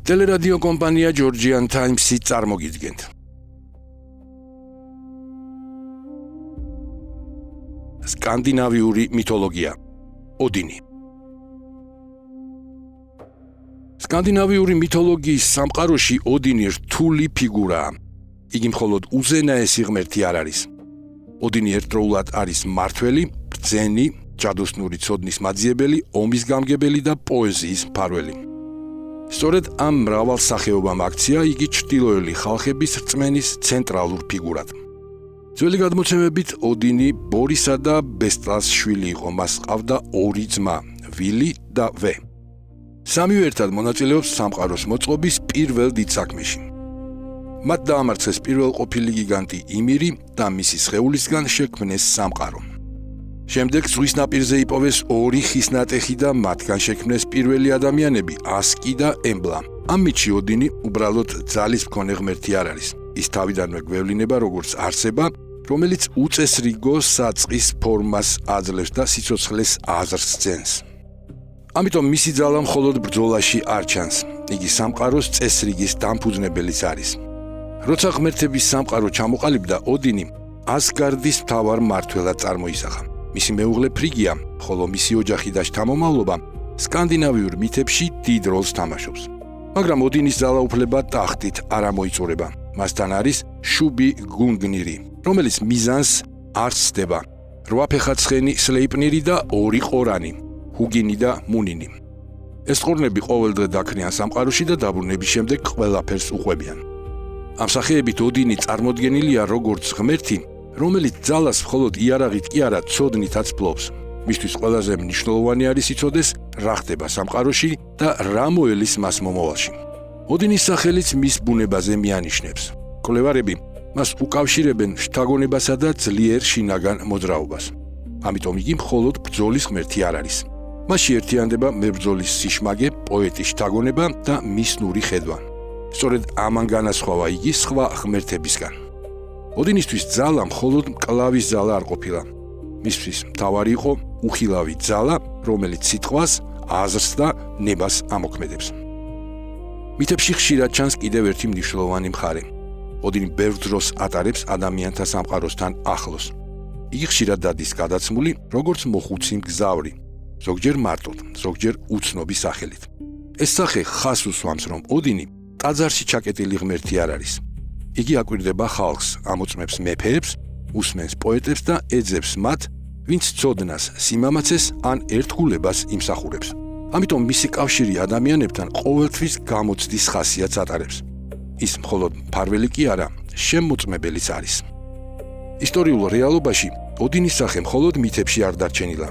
Teleradio კომპანია Georgian Times-ი წარმოგიდგენთ. სკანდინავიური მითოლოგია. ოდინი. სკანდინავიური მითოლოგიის სამყაროში ოდინი რთული ფიგურაა. იგი მხოლოდ უზენაესი ღმერთი არ არის. ოდინი ერთდროულად არის მმართველი, ბრძენი, ჯადოსნური ცოდნის მაძიებელი, ომის გამგებელი და პოეზიის მფარველი. სწორედ ამ მრავალ სახეობამ აქცია იგი ჩრდილოელი ხალხების რწმენის ცენტრალურ ფიგურად. ძველი გადმოცემებით ოდინი ბორისა და ბესტას შვილი იყო, მას ჰყავდა ორი ძმა, ვილი და ვე. სამივე ერთად მონაწილეობს სამყაროს მოწყობის პირველ დიდ საქმეში. მათ დაამარცხეს პირველ ყოფილი გიგანტი იმირი და მისი სხეულისგან შექმნეს სამყარო. შემდეგ ზღვის ნაპირზე იპოვეს ორი ხის ნატეხი და მათგან შექმნეს პირველი ადამიანები, ასკი და ემბლა. ამ მითში ოდინი უბრალოდ ძალის მქონე ღმერთი არ არის. ის თავიდანვე გვევლინება როგორც არსება, რომელიც უწესრიგო საწყის ფორმას აძლევს და სიცოცხლეს აზრს ძენს. ამიტომ მისი ძალა მხოლოდ ბრძოლაში არ ჩანს. იგი სამყაროს წესრიგის დამფუძნებელიც არის. როცა ღმერთების სამყარო ჩამოყალიბდა, ოდინი ასგარდის მთავარ მმართველად წარმოისახა. მისი მეუღლე ფრიგია, ხოლო მისი ოჯახი და შთამომავლობა სკანდინავიურ მითებში დიდ როლს თამაშობს. მაგრამ ოდინის ძალაუფლება ტახტით არ ამოიწურება. მასთან არის შუბი გუნგნირი, რომელიც მიზანს არ სცდება. 8 ფეხაცხენი სლეიპნირი და 2 ყორანი, ჰუგინი და მუნინი. ეს ყორნები ყოველდღე დაქნიან სამყაროში და დაბრუნების შემდეგ ყველაფერს უყვებიან. ამ სახეებით ოდინი წარმოდგენილია როგორც ღმერთი, რომელიც ძალას მხოლოდ იარაღით კი არა, ცოდნითაც ფლობს. მისთვის ყველაზე მნიშვნელოვანი არის იცოდეს, რა ხდება სამყაროში და რა მოელის მას მომავალში. ოდინის სახელიც მის ბუნებაზე მიანიშნებს. კვლევარები მას უკავშირებენ შთაგონებასა და ძლიერ შინაგან მოძრაობას. ამიტომ იგი მხოლოდ ბრძოლის ღმერთი არ არის. მასში ერთიანდება მებრძოლის სიშმაგე, პოეტის შთაგონება და მისნური ხედვა. სწორედ ამან განასხვავა იგი სხვა ღმერთებისგან. ოდინისთვის ძალა მხოლოდ მკლავის ძალა არ ყოფილა. მისთვის მთავარი იყო უხილავი ძალა, რომელიც სიტყვას, აზრს და ნებას ამოქმედებს. მითებში ხშირად ჩანს კიდევ ერთი მნიშვნელოვანი მხარე. ოდინი ბევრ დროს ატარებს ადამიანთა სამყაროსთან ახლოს. იგი ხშირად დადის გადაცმული, როგორც მოხუცი მგზავრი, ზოგჯერ მარტოდ, ზოგჯერ უცნობი სახელით. ეს სახე ხას უსვამს, რომ ოდინი ტაძარში ჩაკეტილი ღმერთი არ არის. იგი აკვირდება ხალხს, ამოწმებს მეფეებს, უსმენს პოეტებს და ეძებს მათ, ვინც ცოდნას, სიმამაცეს ან ერთგულებას იმსახურებს. ამიტომ მისი კავშირი ადამიანებთან ყოველთვის გამოცდის ხასიათს ატარებს. ის მხოლოდ მფარველი კი არა, შემოწმებელიც არის. ისტორიულ რეალობაში ოდინის სახე მხოლოდ მითებში არ დარჩენილა.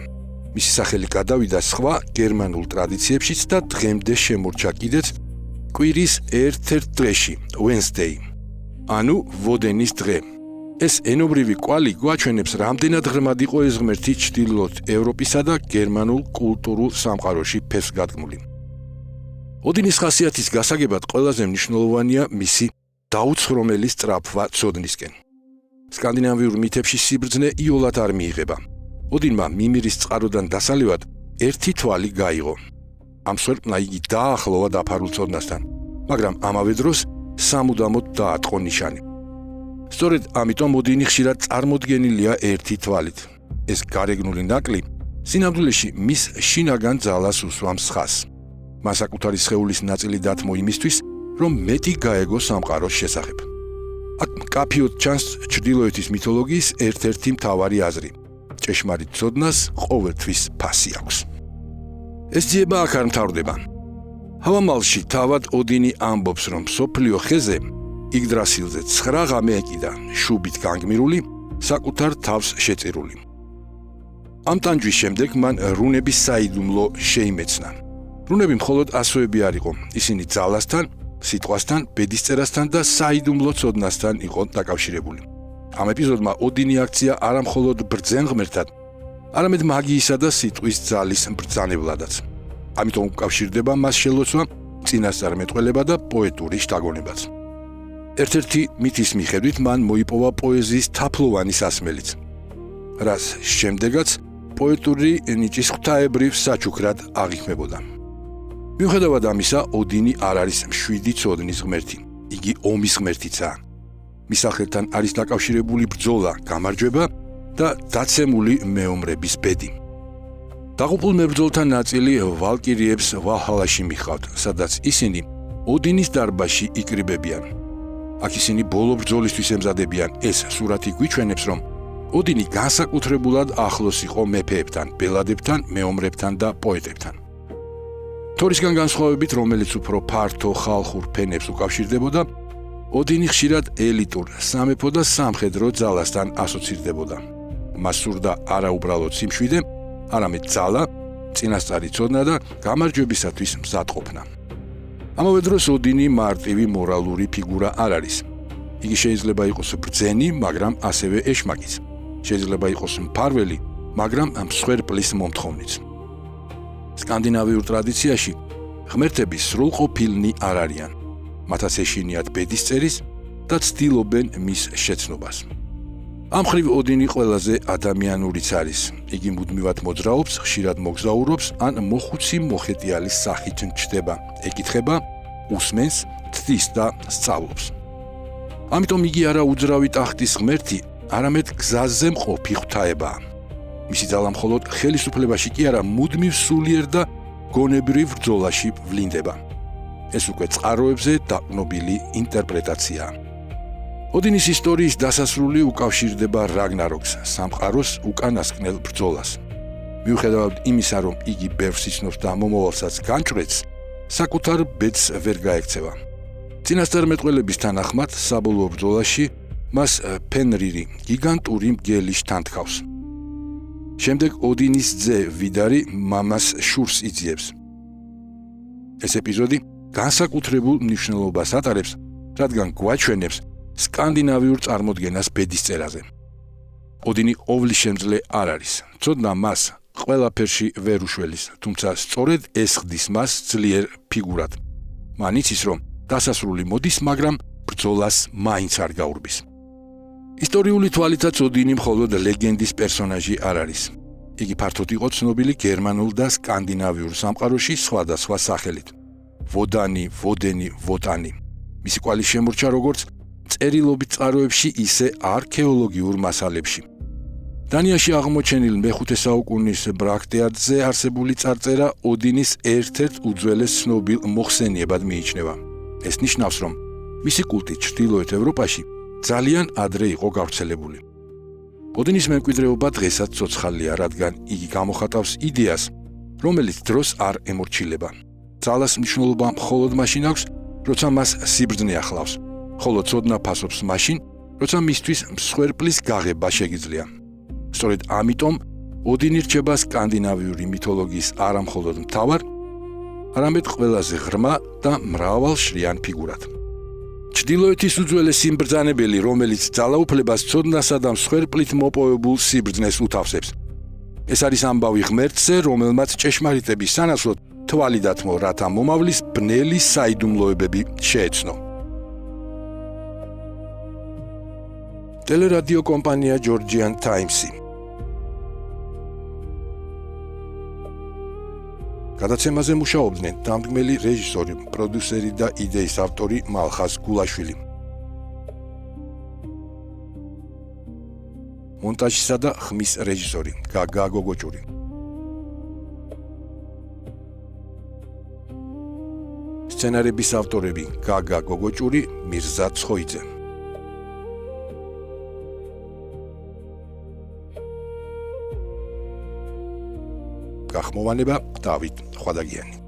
მისი სახელი გადავიდა სხვა გერმანულ ტრადიციებშიც და დღემდე შემორჩა კიდეც კვირის ერთ-ერთ დღეში, Wednesday, ანუ ვოდენის დღე. ეს ენობრივი კვალი გვაჩვენებს, რამდენად ღრმად იყო ეს ღმერთი ჩრდილოეთ ევროპისა და გერმანულ კულტურულ სამყაროში ფესვგადგმული. ოდინის ხასიათის გასაგებად ყველაზე მნიშვნელოვანია მისი დაუცხრომელი სწრაფვა ცოდნისკენ. სკანდინავიურ მითებში სიბრძნე იოლად არ მიიღება. ოდინმა მიმირის წყაროდან დასალევად ერთი თვალი გაიღო. ამ სვერპლმა იგი დაახლოვა დაფარულ ცოდნასთან, მაგრამ ამავე დროს სამუდამოდ დაატყო ნიშანი. სწორედ ამიტომ ოდინი ხშირად წარმოდგენილია ერთი თვალით. ეს გარეგნული ნაკლი სინამდვილეში მის შინაგან ძალას უსვამს ხას. მას საკუთარი სხეულის ნაწილი დათმო იმისთვის, რომ მეტი გაეგო სამყაროს შესახებ. აქ მკაფიოდ ჩანს ჩრდილოეთის მითოლოგიის ერთ-ერთი მთავარი აზრი. ჭეშმარიტ ცოდნას ყოველთვის ფასი აქვს. ეს ძიება აქ არ მთავრდება. ჰავამალში თავად ოდინი ამბობს, რომ სოფლიო ხეზე იგდრასილზე 9 ღამე ეკიდა, შუბით განგმირული, საკუთარ თავს შეწირული. ამ ტანჯვის შემდეგ მან რუნების საიდუმლო შეიმეცნა. რუნები მხოლოდ ასოები არ იყო, ისინი ძალასთან, სიტყვასთან, ბედისწერასთან და საიდუმლო ცოდნასთან იყო დაკავშირებული. ამ ეპიზოდმა ოდინი აქცია არა მხოლოდ ბრძენ ღმერთად, არამედ მაგიისა და სიტყვის ძალის მბრძანებლადაც. ამიტომ უკავშირდება მას შელოცვა, წინასწარმეტყველება და პოეტური შთაგონებაც. ერთ-ერთი მითის მიხედვით მან მოიპოვა პოეზიის თაფლოვანი სასმელიც, რაც შემდეგაც პოეტური ნიჭის ღვთაებრივ საჩუქრად აღიქმებოდა. მიუხედავად ამისა, ოდინი არ არის მშვიდი ცოდნის ღმერთი. იგი ომის ღმერთიცაა. მის სახელთან არის დაკავშირებული ბრძოლა, გამარჯვება და დაცემული მეომრების ბედი. დაღუპულ მებრძოლთა ნაწილი ვალკირიებს ვალჰალაში მიხავთ, სადაც ისინი ოდინის დარბაზში იკრიბებიან. აქ ისინი ბოლო ბრძოლისთვის ემზადებიან. ეს სურათი გვიჩვენებს, რომ ოდინი განსაკუთრებულად ახლოს იყო მეფეებთან, ბელადებთან, მეომრებთან და პოეტებთან. თორისგან განსხვავებით, რომელიც უფრო ფართო ხალხურ ფენებს უკავშირდებოდა, ოდინი ხშირად ელიტურ სამეფო და სამხედრო ძალასთან ასოცირდებოდა. მას სურდა არა უბრალოდ სიმშვიდე, არამედ ძალა, წინასწარი ცოდნა და გამარჯვებისათვის მზადყოფნა. ამავე დროს ოდინი მარტივი მორალური ფიგურა არ არის. იგი შეიძლება იყოს ბრძენი, მაგრამ ასევე ეშმაკიც. შეიძლება იყოს მფარველი, მაგრამ მსხვერპლის მომთხოვნიც. სკანდინავიურ ტრადიციაში ღმერთები სრულყოფილნი არ არიან. მათაც ეშინიათ ბედისწერის და ცდილობენ მის შეცნობას. ამ მხრივ ოდინი ყველაზე ადამიანურიც არის. იგი მუდმივად მოძრაობს, ხშირად მოგზაურობს ან მოხუცი მოხეტიალის სახით ჩნდება, ეკითხება, უსმენს, ცდის და სწავლობს. ამიტომ იგი არა უძრავი ტახტის ღმერთი, არამედ გზაზე მყოფი ღვთაებაა. მისი ძალა მხოლოდ ხელისუფლებაში კი არა, მუდმივ სულიერ და გონებრივ ბრძოლაში ვლინდება. ეს უკვე წყაროებზე დაყრდნობილი ინტერპრეტაციაა. ოდინის ისტორიის დასასრული უკავშირდება რაგნაროქს, სამყაროს უკანასკნელ ბრძოლას. მიუხედავად იმისა, რომ იგი ბევრს იცნობს და მომავალსაც განჭვრეტს, საკუთარ ბედს ვერ გაექცევა. წინასწარმეტყველების თანახმად, საბოლოო ბრძოლაში მას ფენრირი გიგანტური მგელი შთანთქავს. შემდეგ ოდინის ძე ვიდარი მამას შურს იძიებს. ეს ეპიზოდი განსაკუთრებულ მნიშვნელობას ატარებს, რადგან გვაჩვენებს სკანდინავიურ წარმოდგენას ბედისწერაზე. ოდინი ყოვლისშემძლე არ არის. ცოდნა მას ყველაფერში ვერ უშველის, თუმცა სწორედ ეს ხდის მას ძლიერ ფიგურად. მან იცის, რომ დასასრული მოდის, მაგრამ ბრძოლას მაინც არ გაურბის. ისტორიული თვალითაც ოდინი მხოლოდ ლეგენდის პერსონაჟი არ არის. იგი ფართოდ იყო ცნობილი გერმანულ და სკანდინავიურ სამყაროში სხვადასხვა სახელით. ვოდანი, ვოდენი, ვოტანი. მისი კვალი შემორჩა როგორც წერილობით წყაროებში, ისე არქეოლოგიურ მასალებში. დანიაში აღმოჩენილ მეხუთე საუკუნის ბრაქტეადზე არსებული წარწერა ოდინის ერთ-ერთ უძველეს ცნობილ მოხსენიებად მიიჩნევა. ეს ნიშნავს, რომ მისი კულტი ჩრდილოეთ ევროპაში ძალიან ადრე იყო გავრცელებული. ოდინის მემკვიდრეობა დღესაც ცოცხალია, რადგან იგი გამოხატავს იდეას, რომელიც დროს არ ემორჩილება. ძალას მნიშვნელობა მხოლოდ მაშინ აქვს, როცა მას სიბრძნე ახლავს, ხოლო ცოდნა ფასობს მაშინ, როცა მისთვის მსხვერპლის გაღება შეგიძლია. სწორედ ამიტომ ოდინი რჩება სკანდინავიური მითოლოგიის არა მხოლოდ მთავარ, არამედ ყველაზე ღრმა და მრავალშრიან ფიგურად. ჩრდილოეთის უძველესი მბრძანებელი, რომელიც ძალაუფლებას, ცოდნასა და მსხვერპლით მოპოვებულ სიბრძნეს უთავსებს. ეს არის ამბავი ღმერთზე, რომელმაც ჭეშმარიტების სანაცვლოდ თვალი დათმო, რათა მომავლის ბნელი საიდუმლოებები შეეცნო. ტელერადიო კომპანია Georgian Times-ი. გადაცემაზე მუშაობდნენ დამდგმელი რეჟისორი, პროდიუსერი და იდეის ავტორი მალხაზ გულაშვილი. მონტაჟისა და ხმის რეჟისორი გაგა გოგოჭური. სცენარების ავტორები გაგა გოგოჭური, მირზა ცხოიძე. გახმოვანება დავით ხვადაგიანი.